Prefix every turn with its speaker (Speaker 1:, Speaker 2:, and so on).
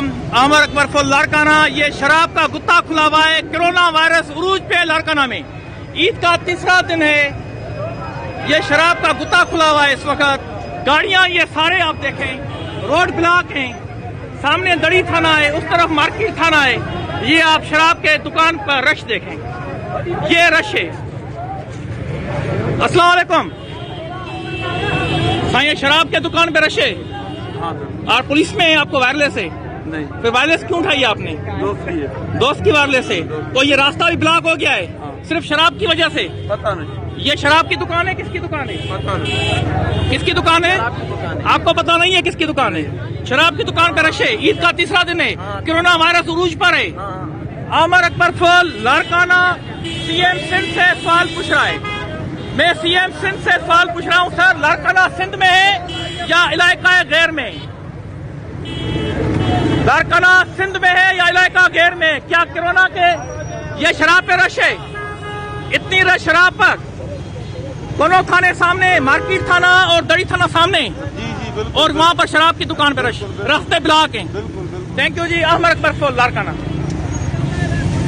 Speaker 1: अहमद अकबर फुल लारकाना। ये शराब का गुत्ता खुला हुआ है, कोरोना वायरस उरूज पे लारकाना में। ईद का तीसरा दिन है, ये शराब का गुत्ता खुला हुआ है। इस वक्त गाड़ियां ये सारे आप देखें, रोड ब्लॉक हैं, सामने दड़ी थाना है, उस तरफ मार्केट थाना है। ये आप शराब के दुकान पर रश देखें, ये रश है। अस्सलाम वालेकुम भाई, ये शराब के दुकान पे रश है और पुलिस में आपको वायरलेस है?
Speaker 2: नहीं,
Speaker 1: फिर वायरलेस क्यों उठाई आपने? दोस्त की वायरलेस है। तो ये रास्ता भी ब्लॉक हो गया है सिर्फ शराब की वजह से?
Speaker 2: पता नहीं।
Speaker 1: ये शराब की दुकान है, किसकी दुकान है?
Speaker 2: पता नहीं
Speaker 1: किसकी दुकान है? आपको पता नहीं है किसकी दुकान है? शराब की दुकान पे रश है, ईद का तीसरा दिन है, कोरोना वायरस उरूज पर है। अहमद अकबर फुल लारकाना सीएम सिंध से सवाल पूछ रहा है। मैं सीएम सिंध से सवाल पूछ रहा हूँ, सर लारकाना सिंध में है या इलाका गैर में? लारकाना सिंध में है या इलाका गैर में? क्या कोरोना के ये शराब पे रश है? इतनी रश शराब पर? कोनो थाने सामने, मार्केट थाना और दड़ी थाना सामने,
Speaker 2: जी
Speaker 1: और वहाँ पर शराब की दुकान पे रश, रास्ते ब्लॉक हैं।
Speaker 2: बिल्कुल।
Speaker 1: थैंक यू जी। अहमद अकबर फुल लारकाना।